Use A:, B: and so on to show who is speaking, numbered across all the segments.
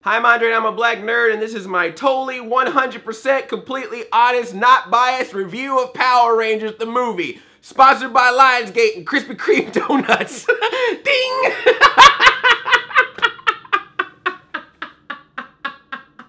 A: Hi, I'm Andre and I'm a black nerd, and this is my totally 100% completely honest, not biased review of Power Rangers the movie. Sponsored by Lionsgate and Krispy Kreme Donuts. Ding!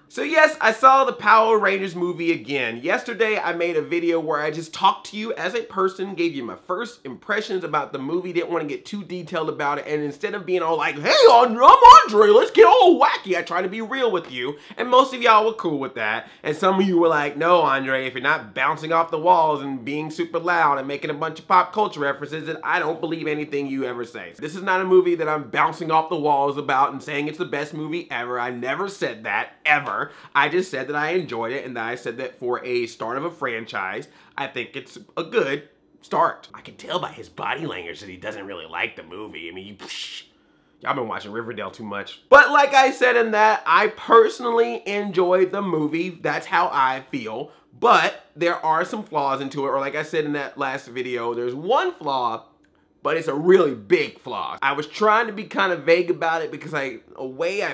A: So yes, I saw the Power Rangers movie again. Yesterday, I made a video where I just talked to you as a person, gave you my first impressions about the movie, didn't want to get too detailed about it, and instead of being all like, hey, I'm Andre, let's get all wacky, I tried to be real with you, and most of y'all were cool with that, and some of you were like, no, Andre, if you're not bouncing off the walls and being super loud and making a bunch of pop culture references, then I don't believe anything you ever say. This is not a movie that I'm bouncing off the walls about and saying it's the best movie ever. I never said that, ever. I just said that I enjoyed it, and that I said that for a start of a franchise, I think it's a good start. I can tell by his body language that he doesn't really like the movie. I mean, y'all been watching Riverdale too much. But like I said in that, I personally enjoyed the movie. That's how I feel. But there are some flaws into it, or like I said in that last video, there's one flaw, but it's a really big flaw. I was trying to be kind of vague about it because I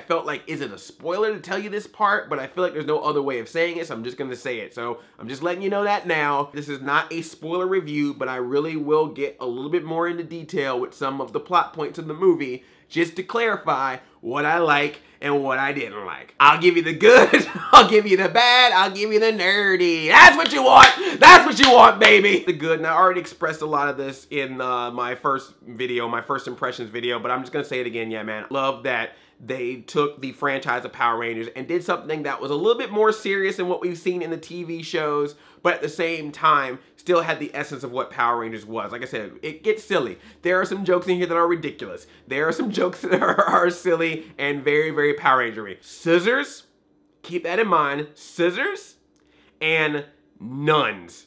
A: felt like, is it a spoiler to tell you this part? But I feel like there's no other way of saying it, so I'm just gonna say it. So I'm just letting you know that now. This is not a spoiler review, but I really will get a little bit more into detail with some of the plot points in the movie, just to clarify what I like and what I didn't like. I'll give you the good, I'll give you the bad, I'll give you the nerdy. That's what you want! That's what you want, baby! The good, and I already expressed a lot of this in my first video, my first impressions video, but I'm just gonna say it again, yeah, man. Love that they took the franchise of Power Rangers and did something that was a little bit more serious than what we've seen in the TV shows, but at the same time, still had the essence of what Power Rangers was. Like I said, it gets silly. There are some jokes in here that are ridiculous. There are some jokes that are silly and very, very Power Ranger-y. Scissors, keep that in mind. Scissors and nuns.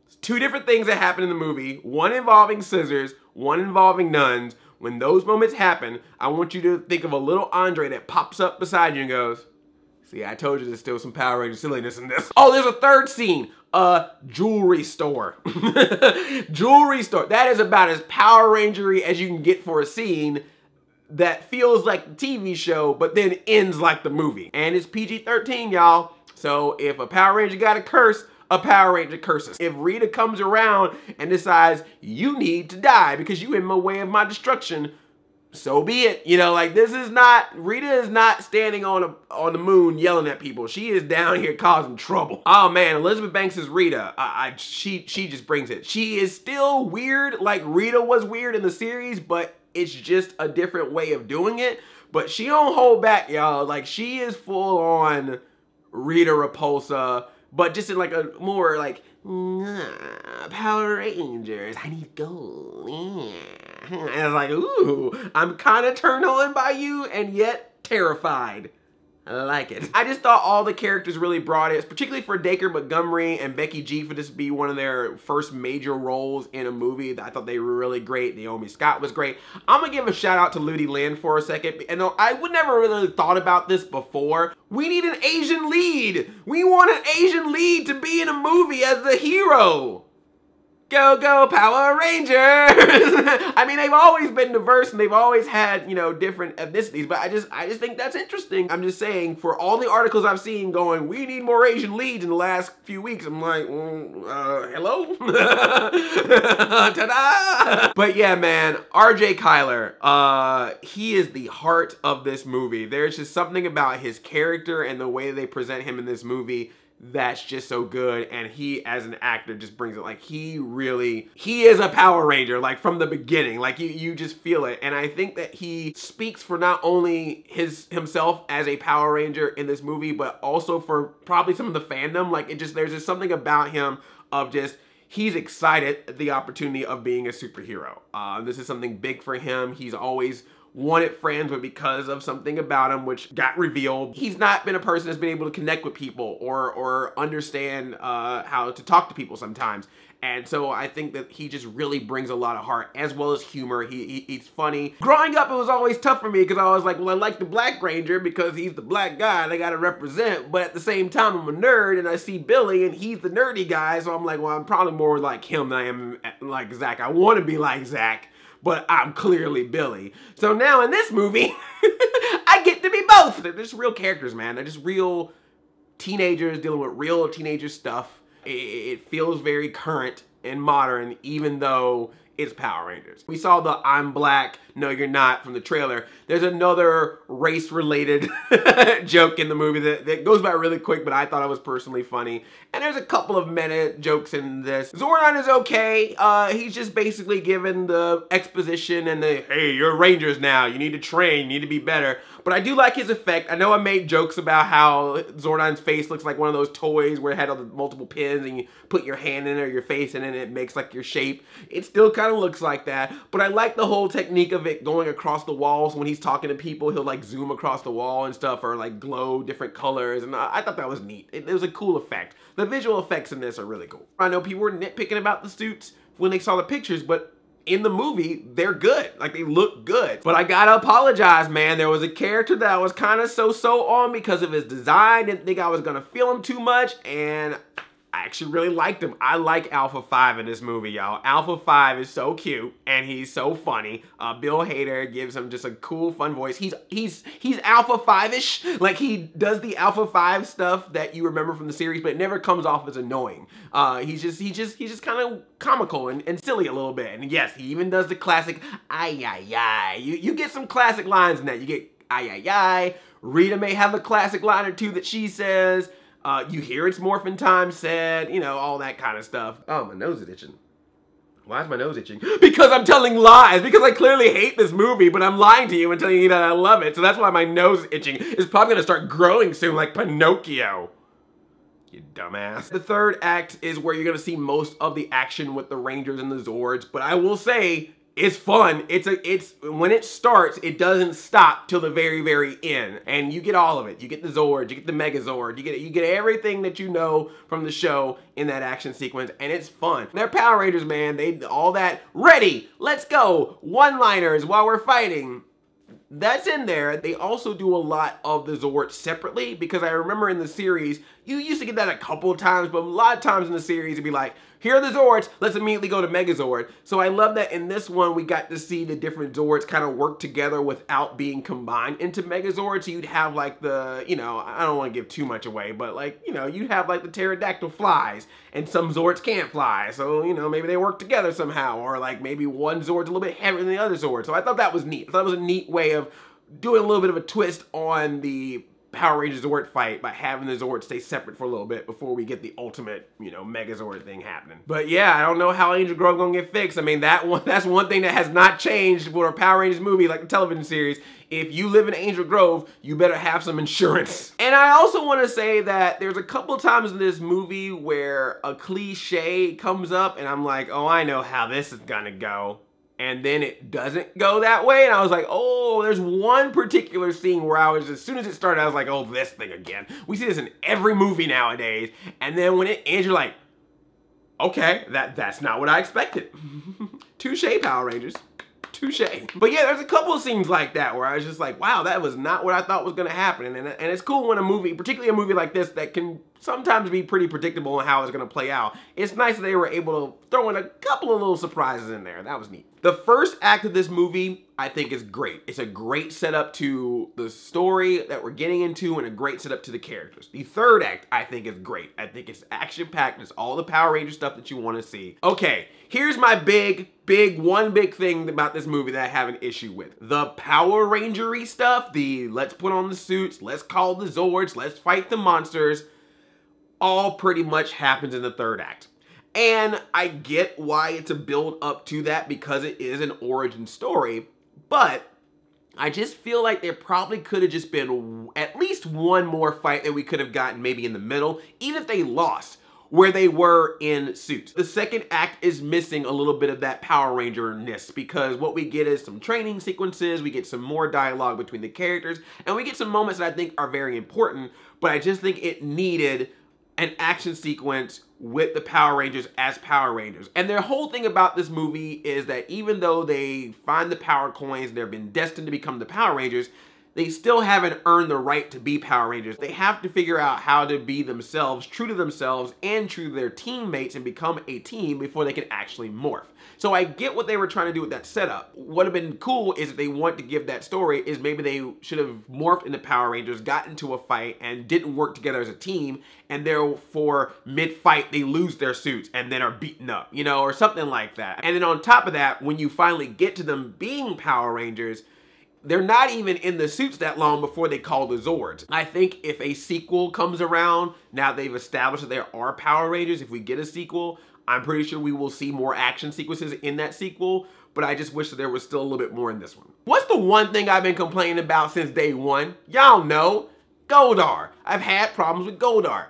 A: It's two different things that happen in the movie. One involving scissors, one involving nuns. When those moments happen, I want you to think of a little Andre that pops up beside you and goes, see, I told you there's still some Power Ranger silliness in this. Oh, there's a third scene. A jewelry store. Jewelry store. That is about as Power Ranger-y as you can get for a scene that feels like the TV show, but then ends like the movie. And it's PG-13, y'all. So if a Power Ranger got a curse, a Power Ranger curses. If Rita comes around and decides you need to die because you in my way of my destruction, so be it. You know, like, this is not, Rita is not standing on the moon yelling at people. She is down here causing trouble. Oh man, Elizabeth Banks is Rita. She just brings it. She is still weird like Rita was weird in the series, but it's just a different way of doing it. But she don't hold back, y'all. Like, she is full on Rita Repulsa, but just in like a more like, Power Rangers, I need gold, yeah. And I was like, ooh, I'm kind of turned on by you and yet terrified. I like it. I just thought all the characters really brought it, particularly for Dacre Montgomery and Becky G, for this to be one of their first major roles in a movie. I thought they were really great. Naomi Scott was great. I'm gonna give a shout out to Ludi Lin for a second. And I would never really thought about this before. We need an Asian lead. We want an Asian lead to be in a movie as the hero. Go, go, Power Rangers! I mean, they've always been diverse and they've always had, you know, different ethnicities, but I just think that's interesting. I'm just saying, for all the articles I've seen going, we need more Asian leads in the last few weeks, I'm like, hello? Ta-da! But yeah, man, RJ Cyler, he is the heart of this movie. There's just something about his character and the way they present him in this movie that's just so good, and he as an actor just brings it. Like, he is a Power Ranger, like, from the beginning. Like, you just feel it, and I think that he speaks for not only himself as a Power Ranger in this movie, but also for probably some of the fandom. Like, there's just something about him of just, he's excited at the opportunity of being a superhero. This is something big for him. He's always wanted friends, but because of something about him which got revealed, he's not been a person that's been able to connect with people or understand how to talk to people sometimes. And so I think that he just really brings a lot of heart as well as humor. He's funny. Growing up, it was always tough for me because I was like, well, I like the Black Ranger because he's the black guy and I gotta represent. But at the same time, I'm a nerd and I see Billy and he's the nerdy guy. So I'm like, well, I'm probably more like him than I am like Zach. I want to be like Zach. but I'm clearly Billy. So now in this movie, I get to be both. They're just real characters, man. They're just real teenagers dealing with real teenager stuff. It feels very current and modern, even though it's Power Rangers. We saw the "I'm black, no you're not" from the trailer. There's another race-related joke in the movie that goes by really quick, but I thought it was personally funny. And there's a couple of meta jokes in this. Zordon is okay. He's just basically given the exposition and the, hey, you're Rangers now. You need to train, you need to be better. But I do like his effect. I know I made jokes about how Zordon's face looks like one of those toys where it had all the multiple pins and you put your hand in it or your face in it and it makes like your shape. It still kind of looks like that. But I like the whole technique of it going across the walls. When he's talking to people, he'll like zoom across the wall and stuff, or like glow different colors. And I thought that was neat. It was a cool effect. The visual effects in this are really cool. I know people were nitpicking about the suits when they saw the pictures, but in the movie, they're good. Like, they look good. But I gotta apologize, man. There was a character that I was kind of so-so on because of his design. Didn't think I was gonna feel him too much, and I actually really liked him. I like Alpha 5 in this movie, y'all. Alpha 5 is so cute, and he's so funny. Bill Hader gives him just a cool, fun voice. He's Alpha 5-ish. Like, he does the Alpha 5 stuff that you remember from the series, but it never comes off as annoying. He's just kind of comical and silly a little bit. And yes, he even does the classic, ay, ay, ay. You get some classic lines in that. You get, ay, ay, ay. Rita may have a classic line or two that she says. You hear It's Morphin' Time said, you know, all that kind of stuff. Oh, my nose is itching. Why is my nose itching? Because I'm telling lies. Because I clearly hate this movie, but I'm lying to you and telling you that I love it. So that's why my nose is itching. It's probably gonna start growing soon like Pinocchio. You dumbass. The third act is where you're gonna see most of the action with the Rangers and the Zords, but I will say, it's fun. It's when it starts, it doesn't stop till the very, very end. And you get all of it. You get the Zords, you get the Megazord, you get everything that you know from the show in that action sequence, and it's fun. They're Power Rangers, man. They all that ready, let's go, one-liners while we're fighting. That's in there. They also do a lot of the Zords separately, because I remember in the series, you used to get that a couple of times, but a lot of times in the series it'd be like, here are the Zords, let's immediately go to Megazord. So I love that in this one we got to see the different Zords kind of work together without being combined into Megazord. So you'd have like the, you know, I don't want to give too much away, but like, you know, you'd have like the pterodactyl flies and some Zords can't fly. So, you know, maybe they work together somehow, or like maybe one Zord's a little bit heavier than the other Zord. So I thought that was neat. I thought it was a neat way of doing a little bit of a twist on the Power Rangers Zord fight by having the Zord stay separate for a little bit before we get the ultimate, you know, Megazord thing happening. But yeah, I don't know how Angel Grove gonna get fixed. I mean, that's one thing that has not changed for a Power Rangers movie like the television series. If you live in Angel Grove, you better have some insurance. And I also want to say that there's a couple times in this movie where a cliche comes up and I'm like, oh, I know how this is gonna go. And then it doesn't go that way. And I was like, oh, there's one particular scene where I was, as soon as it started, I was like, oh, this thing again. We see this in every movie nowadays. And then when it ends, you're like, okay, that's not what I expected. Touche, Power Rangers. Touche. But yeah, there's a couple of scenes like that where I was just like, wow, that was not what I thought was gonna happen. And it's cool when a movie, particularly a movie like this that can sometimes be pretty predictable on how it's gonna play out. It's nice that they were able to throw in a couple of little surprises in there. That was neat. The first act of this movie, I think, is great. It's a great setup to the story that we're getting into and a great setup to the characters. The third act, I think, is great. I think it's action-packed. It's all the Power Ranger stuff that you want to see. Okay, here's my one big thing about this movie that I have an issue with. The Power Ranger-y stuff, the let's put on the suits, let's call the Zords, let's fight the monsters, all pretty much happens in the third act. And I get why it's a build up to that because it is an origin story, but I just feel like there probably could have just been at least one more fight that we could have gotten maybe in the middle, even if they lost, where they were in suits. The second act is missing a little bit of that Power Ranger-ness because what we get is some training sequences, we get some more dialogue between the characters, and we get some moments that I think are very important, but I just think it needed an action sequence with the Power Rangers as Power Rangers. And their whole thing about this movie is that even though they find the power coins, they've been destined to become the Power Rangers, they still haven't earned the right to be Power Rangers. They have to figure out how to be themselves, true to themselves and true to their teammates, and become a team before they can actually morph. So I get what they were trying to do with that setup. What would have been cool is if they want to give that story is maybe they should have morphed into Power Rangers, got into a fight, and didn't work together as a team, and therefore mid-fight they lose their suits and then are beaten up, you know, or something like that. And then on top of that, when you finally get to them being Power Rangers, they're not even in the suits that long before they call the Zords. I think if a sequel comes around, now they've established that there are Power Rangers, if we get a sequel, I'm pretty sure we will see more action sequences in that sequel, but I just wish that there was still a little bit more in this one. What's the one thing I've been complaining about since day one? Y'all know, Goldar. I've had problems with Goldar.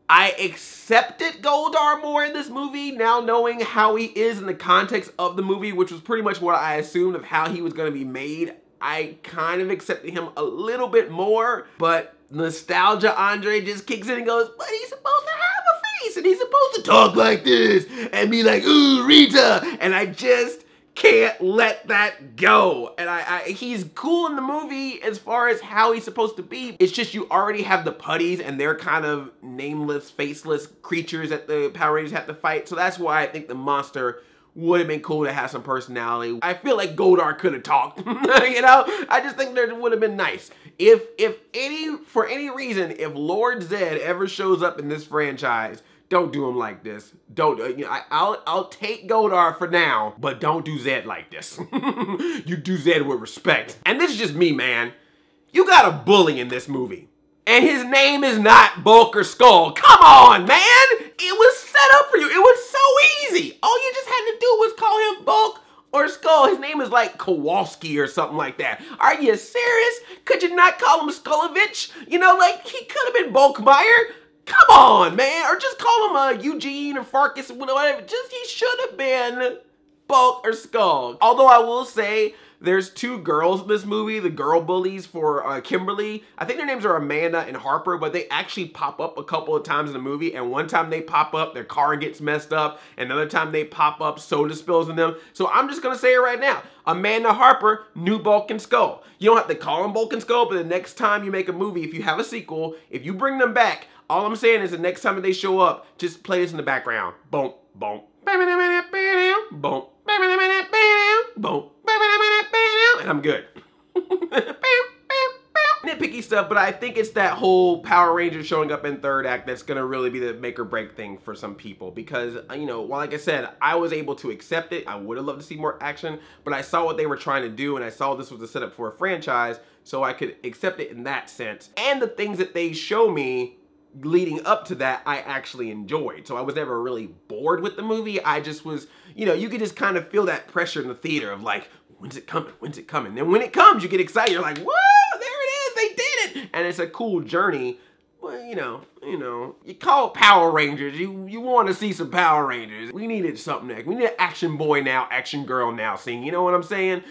A: I accepted Goldar more in this movie, now knowing how he is in the context of the movie, which was pretty much what I assumed of how he was going to be made. I kind of accepted him a little bit more, but nostalgia Andre just kicks in and goes, but he's supposed to have a face, and he's supposed to talk like this, and be like, ooh, Rita, and I just can't let that go. And he's cool in the movie as far as how he's supposed to be. It's just you already have the putties and they're kind of nameless, faceless creatures that the Power Rangers have to fight. So that's why I think the monster would have been cool to have some personality. I feel like Goldar could have talked, you know? I just think that would have been nice. For any reason, if Lord Zedd ever shows up in this franchise, don't do him like this. Don't, you know, I'll take Goldar for now, but don't do Zedd like this. You do Zedd with respect. And this is just me, man. You got a bully in this movie, and his name is not Bulk or Skull. Come on, man. It was set up for you. It was so easy. All you just had to do was call him Bulk or Skull. His name is like Kowalski or something like that. Are you serious? Could you not call him Skulovich? You know, like, he could have been Bulkmeyer. Come on, man. Or just call him Eugene or Farkas or whatever. Just, he should have been Bulk or Skull. Although I will say, there's two girls in this movie, the girl bullies for Kimberly. I think their names are Amanda and Harper, but they actually pop up a couple of times in the movie. And one time they pop up, their car gets messed up. Another time they pop up, soda spills in them. So I'm just gonna say it right now. Amanda Harper, new Bulk and Skull. You don't have to call them Bulk and Skull, but the next time you make a movie, if you have a sequel, if you bring them back, all I'm saying is the next time that they show up, just play this in the background. Boom, boom, boom, boom, boom, and I'm good. Nitpicky stuff, but I think it's that whole Power Rangers showing up in third act that's gonna really be the make or break thing for some people, because, you know, well, like I said, I was able to accept it. I would have loved to see more action, but I saw what they were trying to do, and I saw this was a setup for a franchise, so I could accept it in that sense. And the things that they show me leading up to that, I actually enjoyed. So I was never really bored with the movie. I just was, you know, you could just kind of feel that pressure in the theater of like, when's it coming? When's it coming? And when it comes, you get excited. You're like, whoa, there it is. They did it. And it's a cool journey. Well, you know, you call it Power Rangers. You want to see some Power Rangers. We needed something next. We need an action boy now, action girl now scene. You know what I'm saying?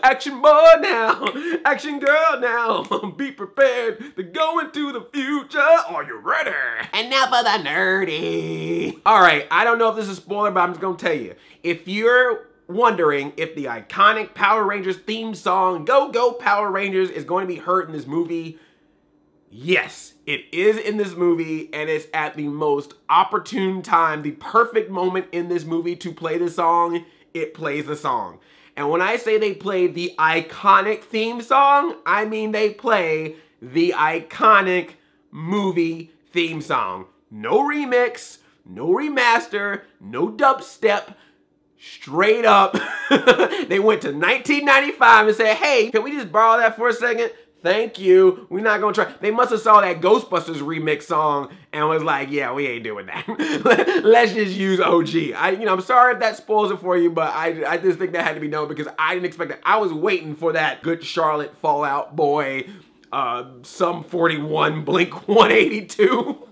A: Action boy now, action girl now. Be prepared to go into the future. Are you ready? And now for the nerdy. All right, I don't know if this is a spoiler, but I'm just gonna tell you. If you're wondering if the iconic Power Rangers theme song, Go Go Power Rangers, is going to be heard in this movie, yes, it is in this movie, and it's at the most opportune time, the perfect moment in this movie to play the song. It plays the song. And when I say they play the iconic theme song, I mean they play the iconic movie theme song. No remix, no remaster, no dubstep. Straight up, they went to 1995 and said, hey, can we just borrow that for a second? Thank you. We're not gonna try. They must have saw that Ghostbusters remix song and was like, yeah, we ain't doing that. Let's just use OG. I'm sorry if that spoils it for you, but I just think that had to be known because I didn't expect it. I was waiting for that Good Charlotte, Fall Out Boy, Sum 41, Blink 182.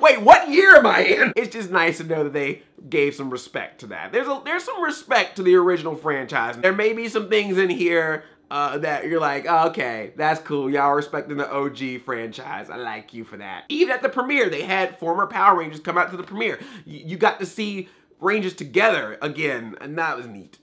A: Wait, what year am I in? It's just nice to know that they gave some respect to that. There's some respect to the original franchise. There may be some things in here that you're like, oh, okay, that's cool. Y'all respecting the OG franchise. I like you for that. Even at the premiere, they had former Power Rangers come out to the premiere. You got to see Rangers together again, and that was neat.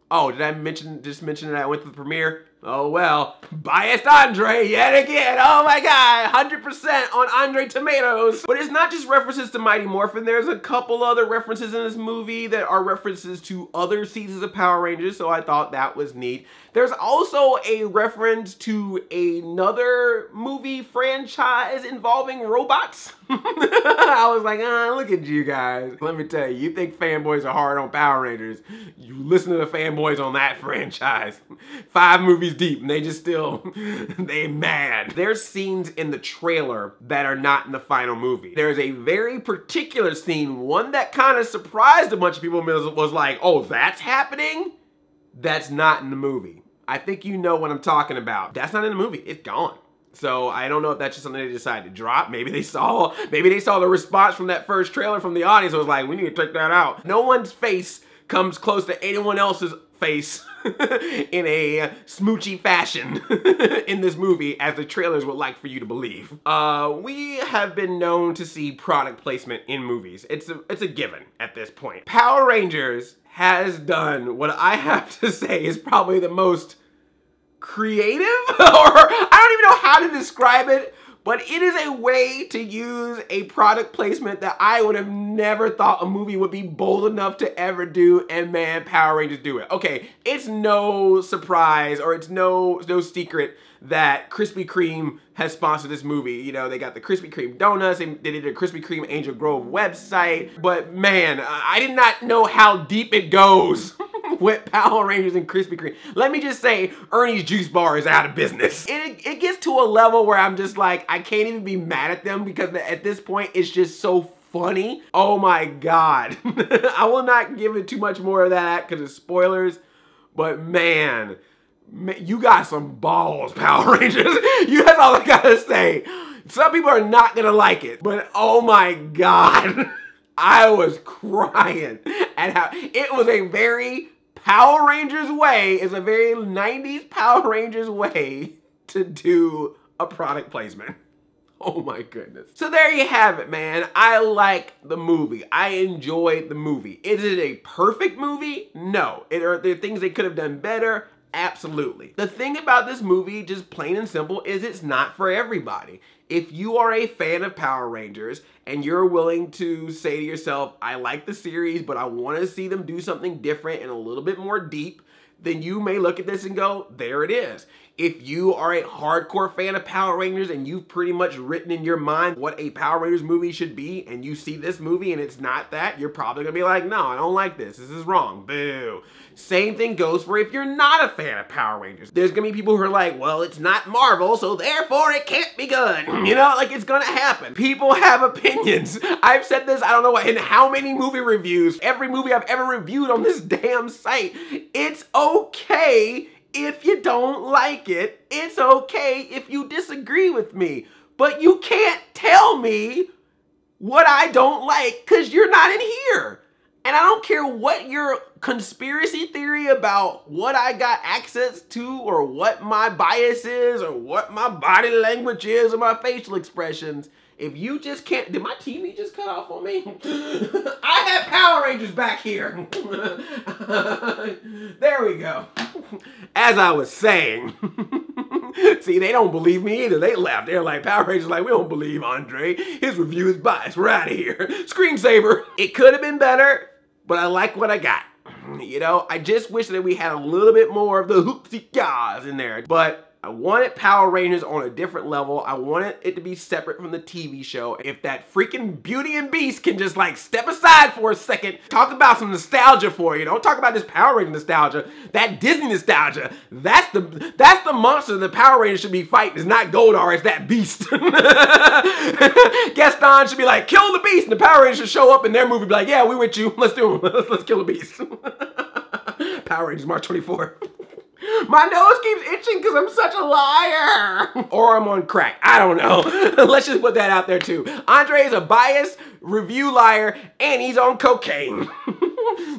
A: Oh, did I just mention that I went to the premiere? Oh well, biased Andre yet again. Oh my god, 100% on Andre Tomatoes. But it's not just references to Mighty Morphin. There's a couple other references in this movie that are references to other seasons of Power Rangers, so I thought that was neat. There's also a reference to another movie franchise involving robots. I was like, look at you guys. Let me tell you, you think fanboys are hard on Power Rangers. You listen to the fanboys on that franchise. 5 movies deep and they just still, they mad. There's scenes in the trailer that are not in the final movie. There's a very particular scene, one that kind of surprised a bunch of people, was like, oh, that's happening? That's not in the movie. I think you know what I'm talking about. That's not in the movie, it's gone. So I don't know if that's just something they decided to drop. Maybe they saw the response from that first trailer from the audience. It was like, we need to take that out. No one's face comes close to anyone else's face in a smoochy fashion in this movie, as the trailers would like for you to believe. We have been known to see product placement in movies. It's a given at this point. Power Rangers has done what I have to say is probably the most creative, or I don't even know how to describe it, but it is a way to use a product placement that I would have never thought a movie would be bold enough to ever do, and man, Power Rangers do it. Okay, it's no surprise, or it's no secret that Krispy Kreme has sponsored this movie. You know, they got the Krispy Kreme donuts, and they did a Krispy Kreme Angel Grove website, but man, I did not know how deep it goes with Power Rangers and Krispy Kreme. Let me just say, Ernie's Juice Bar is out of business. It gets to a level where I'm just like, I can't even be mad at them, because at this point, it's just so funny. Oh my God. I will not give it too much more of that because it's spoilers, but man, you got some balls, Power Rangers. That's all I gotta say. Some people are not gonna like it, but oh my God. I was crying at how it was a very Power Rangers way, is a very 90s Power Rangers way to do a product placement. Oh my goodness. So there you have it, man. I like the movie. I enjoyed the movie. Is it a perfect movie? No. Are there things they could have done better? Absolutely. The thing about this movie, just plain and simple, is it's not for everybody. If you are a fan of Power Rangers and you're willing to say to yourself, I like the series, but I want to see them do something different and a little bit more deep, then you may look at this and go, there it is. If you are a hardcore fan of Power Rangers and you've pretty much written in your mind what a Power Rangers movie should be, and you see this movie and it's not that, you're probably gonna be like, no, I don't like this. This is wrong. Boo. Same thing goes for if you're not a fan of Power Rangers. There's gonna be people who are like, well, it's not Marvel, so therefore it can't be good. You know, like, it's gonna happen. People have opinions. I've said this, I don't know what, in how many movie reviews, every movie I've ever reviewed on this damn site. It's okay if you don't like it. It's okay if you disagree with me. But you can't tell me what I don't like because you're not in here. And I don't care what your conspiracy theory about what I got access to, or what my bias is, or what my body language is, or my facial expressions. If you just can't, did my TV just cut off on me? I have Power Rangers back here. There we go. As I was saying, see, they don't believe me either. They left. They're like, Power Rangers like, we don't believe Andre. His review is biased. We're out of here. Screensaver. It could have been better, but I like what I got. You know, I just wish that we had a little bit more of the hoopsie-yahs in there. But I wanted Power Rangers on a different level. I wanted it to be separate from the TV show. If that freaking Beauty and Beast can just like step aside for a second, talk about some nostalgia for you. Don't talk about this Power Ranger nostalgia. That Disney nostalgia. That's the monster the Power Rangers should be fighting. It's not Goldar, it's that Beast. Gaston should be like, kill the Beast. And the Power Rangers should show up in their movie, be like, yeah, we with you. Let's do it. Let's kill the Beast. Power Rangers March 24. My nose keeps itching because I'm such a liar. Or I'm on crack. I don't know. Let's just put that out there too. Andre is a biased review liar and he's on cocaine.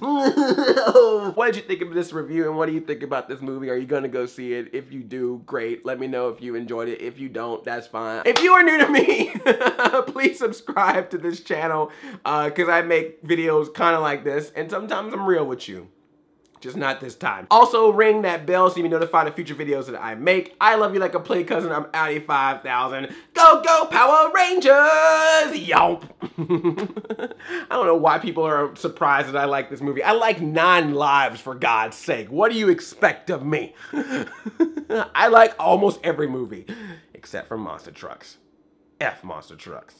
A: What did you think of this review and what do you think about this movie? Are you gonna go see it? If you do, great. Let me know if you enjoyed it. If you don't, that's fine. If you are new to me, please subscribe to this channel because I make videos kind of like this and sometimes I'm real with you. just not this time. Also, ring that bell so you be notified of future videos that I make. I love you like a play cousin. I'm Audi 5000. Go, go, Power Rangers! Yelp! I don't know why people are surprised that I like this movie. I like 9 Lives, for God's sake. What do you expect of me? I like almost every movie, except for Monster Trucks. F Monster Trucks.